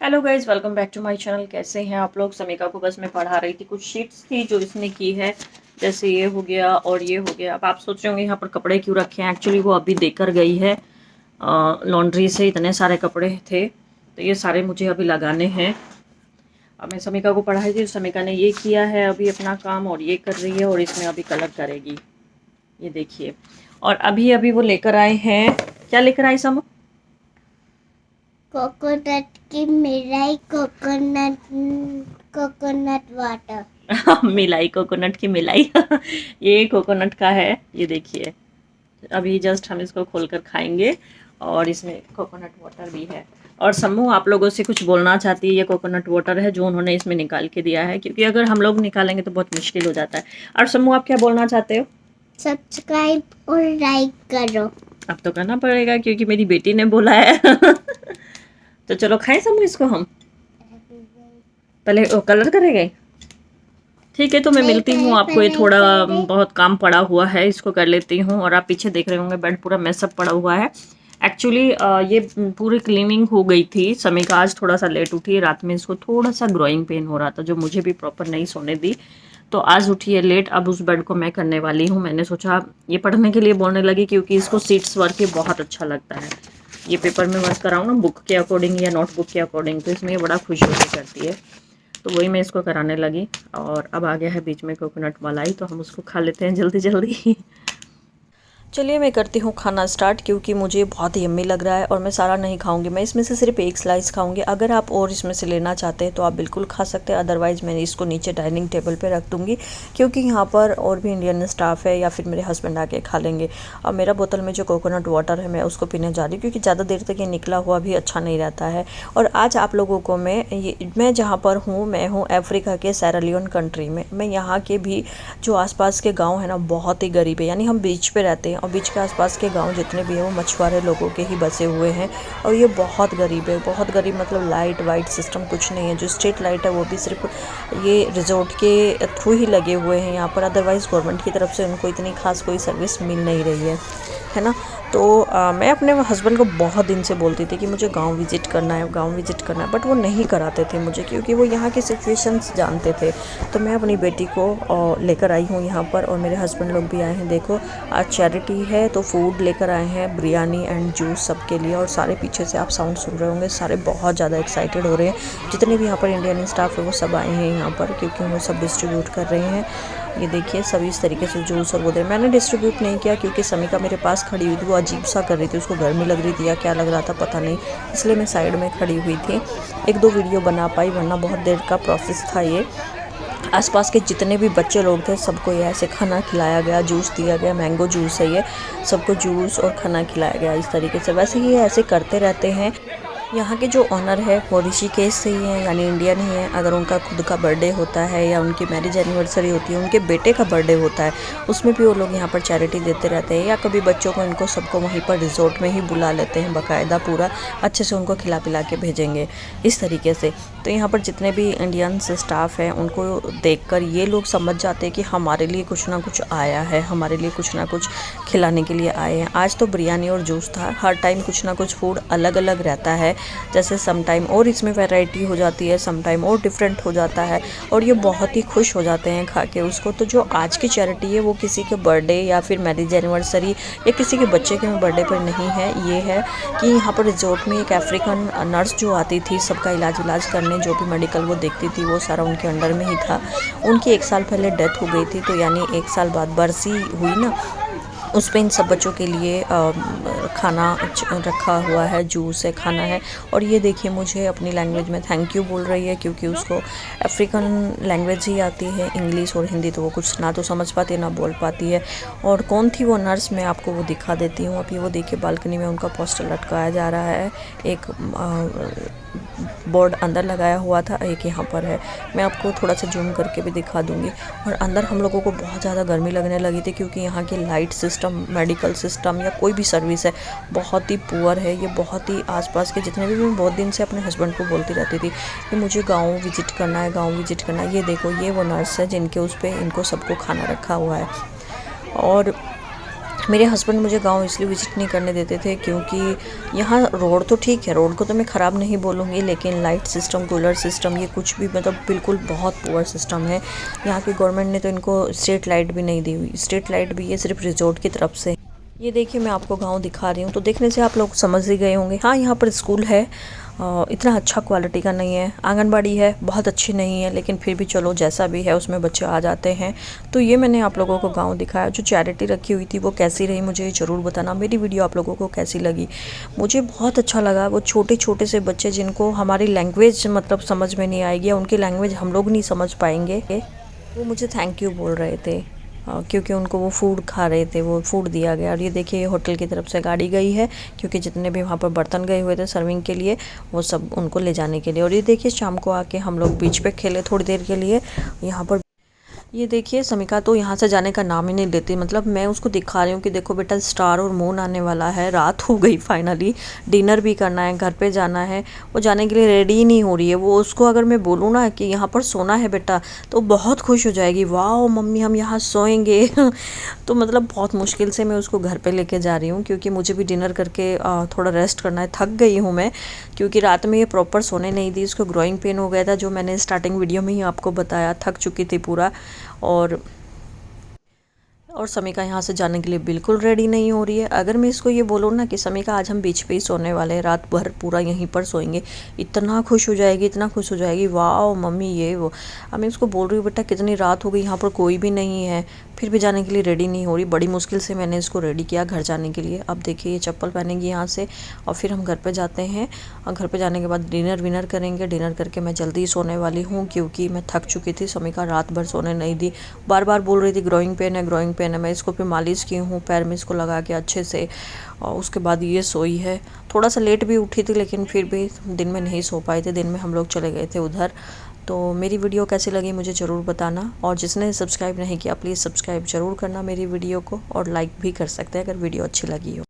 Hello guys, welcome back to my channel. कैसे हैं आप लोग। समीका को बस मैं पढ़ा रही थी, कुछ शीट्स थी जो इसने की है। जैसे ये हो गया और ये हो गया। अब आप सोच रहे होंगे यहाँ पर कपड़े क्यों रखे हैं। एक्चुअली वो अभी देकर गई है लॉन्ड्री से, इतने सारे कपड़े थे तो ये सारे मुझे अभी लगाने हैं। अब मैं समीका को पढ़ाई थी, समीका ने ये किया है अभी अपना काम और ये कर रही है और इसमें अभी कलर करेगी। ये देखिए। और अभी अभी वो लेकर आए हैं, क्या लेकर आए समू? कोकोनट की मिलाई, कोकोनट वाटर। मिलाई, कोकोनट की मिलाई। ये कोकोनट का है, ये देखिए। अभी जस्ट हम इसको खोलकर खाएंगे और इसमें कोकोनट वाटर भी है। और सम्मू आप लोगों से कुछ बोलना चाहती है। ये कोकोनट वाटर है जो उन्होंने इसमें निकाल के दिया है, क्योंकि अगर हम लोग निकालेंगे तो बहुत मुश्किल हो जाता है। और सम्मू आप क्या बोलना चाहते हो? सब्सक्राइब और लाइक करो। अब तो करना पड़ेगा क्योंकि मेरी बेटी ने बोला है। तो चलो खाएं सम्मू इसको हम। पहले कलर करेंगे। ठीक है, तो मैं मिलती हूँ आपको। ये थोड़ा बहुत काम पड़ा हुआ है, इसको कर लेती हूँ। और आप पीछे देख रहे होंगे बेड पूरा मेसअप पड़ा हुआ है। एक्चुअली ये पूरी क्लीनिंग हो गई थी। समीका आज थोड़ा सा लेट उठी। रात में इसको थोड़ा सा ग्रोइंग पेन हो रहा था जो मुझे भी प्रॉपर नहीं सोने दी, तो आज उठी है लेट। अब उस बेड को मैं करने वाली हूँ। मैंने सोचा ये पढ़ने के लिए बोलने लगी क्योंकि इसको सीट्स वर्क ही बहुत अच्छा लगता है। ये पेपर में वर्क कराऊँ ना बुक के अकॉर्डिंग या नोटबुक के अकॉर्डिंग, तो इसमें ये बड़ा खुश होकर करती है। तो वही मैं इसको कराने लगी। और अब आ गया है बीच में कोकोनट मलाई, तो हम उसको खा लेते हैं जल्दी जल्दी। चलिए मैं करती हूँ खाना स्टार्ट, क्योंकि मुझे बहुत यम्मी लग रहा है और मैं सारा नहीं खाऊंगी। मैं इसमें से सिर्फ एक स्लाइस खाऊंगी। अगर आप और इसमें से लेना चाहते हैं तो आप बिल्कुल खा सकते हैं, अदरवाइज़ मैं इसको नीचे डाइनिंग टेबल पे रख दूंगी, क्योंकि यहाँ पर और भी इंडियन स्टाफ है या फिर मेरे हस्बैंड आके खा लेंगे। और मेरा बोतल में जो कोकोनट वाटर है मैं उसको पीने जा रही हूँ, क्योंकि ज़्यादा देर तक ये निकला हुआ भी अच्छा नहीं रहता है। और आज आप लोगों को मैं जहाँ पर हूँ, मैं हूँ अफ्रीका के सैरालियोन कंट्री में। मैं यहाँ के भी जो आसपास के गांव है ना, बहुत ही गरीब है। यानी हम बीच पे रहते हैं और बीच के आसपास के गांव जितने भी हैं वो मछुआरे लोगों के ही बसे हुए हैं। और ये बहुत गरीब है, बहुत गरीब। मतलब लाइट वाइट सिस्टम कुछ नहीं है। जो स्ट्रीट लाइट है वो भी सिर्फ ये रिजॉर्ट के थ्रू ही लगे हुए हैं यहाँ पर। अदरवाइज़ गवर्नमेंट की तरफ से उनको इतनी खास कोई सर्विस मिल नहीं रही है ना। तो मैं अपने हस्बैंड को बहुत दिन से बोलती थी कि मुझे गांव विज़िट करना है, गांव विज़िट करना है, बट वो नहीं कराते थे मुझे, क्योंकि वो यहाँ की सिचुएशंस जानते थे। तो मैं अपनी बेटी को लेकर आई हूँ यहाँ पर, और मेरे हस्बैंड लोग भी आए हैं। देखो आज चैरिटी है तो फूड लेकर आए हैं, बिरयानी एंड जूस सबके लिए। और सारे पीछे से आप साउंड सुन रहे होंगे, सारे बहुत ज़्यादा एक्साइटेड हो रहे हैं। जितने भी यहाँ पर इंडियन स्टाफ है वो सब आए हैं यहाँ पर, क्योंकि वो सब डिस्ट्रीब्यूट कर रहे हैं। ये देखिए सभी इस तरीके से जूस और वो दे। मैंने डिस्ट्रीब्यूट नहीं किया क्योंकि समीका मेरे पास खड़ी हुई थी, वो अजीब सा कर रही थी, उसको गर्मी लग रही थी या क्या लग रहा था पता नहीं, इसलिए मैं साइड में खड़ी हुई थी। एक दो वीडियो बना पाई, वरना बहुत देर का प्रोसेस था ये। आसपास के जितने भी बच्चे लोग थे सबको ये ऐसे खाना खिलाया गया, जूस दिया गया। मैंगो जूस है ये, सबको जूस और खाना खिलाया गया इस तरीके से। वैसे ये ऐसे करते रहते हैं। यहाँ के जो ऑनर है वो ऋषिकेश से ही है, यानी इंडियन ही है। अगर उनका खुद का बर्थडे होता है या उनकी मैरिज एनिवर्सरी होती है, उनके बेटे का बर्थडे होता है, उसमें भी वो लोग यहाँ पर चैरिटी देते रहते हैं। या कभी बच्चों को इनको सबको वहीं पर रिजॉर्ट में ही बुला लेते हैं, बाकायदा पूरा अच्छे से उनको खिला पिला के भेजेंगे इस तरीके से। तो यहाँ पर जितने भी इंडियंस स्टाफ हैं उनको देखकर ये लोग समझ जाते हैं कि हमारे लिए कुछ ना कुछ आया है, हमारे लिए कुछ ना कुछ खिलाने के लिए आए हैं। आज तो बिरयानी और जूस था। हर टाइम कुछ ना कुछ फूड अलग अलग रहता है। जैसे सम टाइम और इसमें वैरायटी हो जाती है, सम टाइम और डिफरेंट हो जाता है, और ये बहुत ही खुश हो जाते हैं खा के उसको। तो जो आज की चैरिटी है वो किसी के बर्थडे या फिर मैरिज एनिवर्सरी या किसी के बच्चे के बर्थडे पर नहीं है। ये है कि यहाँ पर रिजॉर्ट में एक अफ्रीकन नर्स जो आती थी सबका इलाज करने, जो भी मेडिकल वो देखती थी वो सारा उनके अंडर में ही था। उनकी 1 साल पहले डेथ हो गई थी, तो यानी 1 साल बाद बरसी हुई ना, उस पर इन सब बच्चों के लिए खाना रखा हुआ है, जूस है, खाना है। और ये देखिए मुझे अपनी लैंग्वेज में थैंक यू बोल रही है, क्योंकि उसको अफ्रीकन लैंग्वेज ही आती है, इंग्लिश और हिंदी तो वो कुछ ना तो समझ पाती है ना बोल पाती है। और कौन थी वो नर्स, मैं आपको वो दिखा देती हूँ। अभी वो देखिए बालकनी में उनका पोस्टर लटकाया जा रहा है। एक बोर्ड अंदर लगाया हुआ था, एक यहाँ पर है। मैं आपको थोड़ा सा जूम करके भी दिखा दूँगी। और अंदर हम लोगों को बहुत ज़्यादा गर्मी लगने लगी थी, क्योंकि यहाँ की लाइट सिस्टम, मेडिकल सिस्टम या कोई भी सर्विस है बहुत ही पुअर है। ये बहुत ही आसपास के जितने भी, मैं बहुत दिन से अपने हस्बैंड को बोलती रहती थी कि मुझे गाँव विज़िट करना है, गाँव विज़िट करना है। ये देखो ये वो नर्स है जिनके उस पर इनको सबको खाना रखा हुआ है। और मेरे हस्बैंड मुझे गांव इसलिए विज़िट नहीं करने देते थे क्योंकि यहाँ रोड तो ठीक है, रोड को तो मैं ख़राब नहीं बोलूँगी, लेकिन लाइट सिस्टम, कूलर सिस्टम, ये कुछ भी मतलब बिल्कुल बहुत पुअर सिस्टम है। यहाँ की गवर्नमेंट ने तो इनको स्ट्रीट लाइट भी नहीं दी हुई, स्ट्रीट लाइट भी ये सिर्फ रिजॉर्ट की तरफ से। ये देखिए मैं आपको गांव दिखा रही हूँ, तो देखने से आप लोग समझ ही गए होंगे। हाँ, यहाँ पर स्कूल है, इतना अच्छा क्वालिटी का नहीं है। आंगनबाड़ी है, बहुत अच्छी नहीं है, लेकिन फिर भी चलो जैसा भी है उसमें बच्चे आ जाते हैं। तो ये मैंने आप लोगों को गांव दिखाया। जो चैरिटी रखी हुई थी वो कैसी रही मुझे ज़रूर बताना। मेरी वीडियो आप लोगों को कैसी लगी? मुझे बहुत अच्छा लगा। वो छोटे छोटे से बच्चे जिनको हमारी लैंग्वेज मतलब समझ में नहीं आएगी, या उनकी लैंग्वेज हम लोग नहीं समझ पाएंगे, वो मुझे थैंक यू बोल रहे थे क्योंकि उनको वो फूड खा रहे थे, वो फूड दिया गया। और ये देखिए ये होटल की तरफ से गाड़ी गई है, क्योंकि जितने भी वहाँ पर बर्तन गए हुए थे सर्विंग के लिए, वो सब उनको ले जाने के लिए। और ये देखिए शाम को आके हम लोग बीच पे खेले थोड़ी देर के लिए यहाँ पर। ये देखिए समिका तो यहाँ से जाने का नाम ही नहीं लेती, मतलब मैं उसको दिखा रही हूँ कि देखो बेटा स्टार और मून आने वाला है, रात हो गई फाइनली, डिनर भी करना है, घर पे जाना है। वो जाने के लिए रेडी ही नहीं हो रही है। वो उसको अगर मैं बोलूँ ना कि यहाँ पर सोना है बेटा, तो बहुत खुश हो जाएगी, वाह मम्मी हम यहाँ सोएंगे। तो मतलब बहुत मुश्किल से मैं उसको घर पे लेके जा रही हूँ, क्योंकि मुझे भी डिनर करके थोड़ा रेस्ट करना है। थक गई हूँ मैं, क्योंकि रात में ये प्रॉपर सोने नहीं दी। इसको ग्रोइंग पेन हो गया था, जो मैंने स्टार्टिंग वीडियो में ही आपको बताया। थक चुकी थी पूरा। और समिका यहाँ से जाने के लिए बिल्कुल रेडी नहीं हो रही है। अगर मैं इसको ये बोलूँ ना कि समिका आज हम बीच पे ही सोने वाले हैं, रात भर पूरा यहीं पर सोएंगे, इतना खुश हो जाएगी, इतना खुश हो जाएगी, वाह मम्मी ये वो। अब मैं इसको बोल रही हूँ बेटा कितनी रात हो गई, यहाँ पर कोई भी नहीं है, फिर भी जाने के लिए रेडी नहीं हो रही। बड़ी मुश्किल से मैंने इसको रेडी किया घर जाने के लिए। अब देखिए ये चप्पल पहनेगी यहाँ से, और फिर हम घर पे जाते हैं। और घर पे जाने के बाद डिनर करेंगे। डिनर करके मैं जल्दी सोने वाली हूँ, क्योंकि मैं थक चुकी थी। समिका रात भर सोने नहीं दी, बार बार बोल रही थी ग्रोइंग पेन है, ग्रोइंग पेन है। मैं इसको फिर मालिश की हूँ, पैर में इसको लगा के अच्छे से, और उसके बाद ये सोई है। थोड़ा सा लेट भी उठी थी, लेकिन फिर भी दिन में नहीं सो पाए थे, दिन में हम लोग चले गए थे उधर। तो मेरी वीडियो कैसी लगी मुझे ज़रूर बताना, और जिसने सब्सक्राइब नहीं किया प्लीज़ सब्सक्राइब ज़रूर करना मेरी वीडियो को, और लाइक भी कर सकते हैं अगर वीडियो अच्छी लगी हो।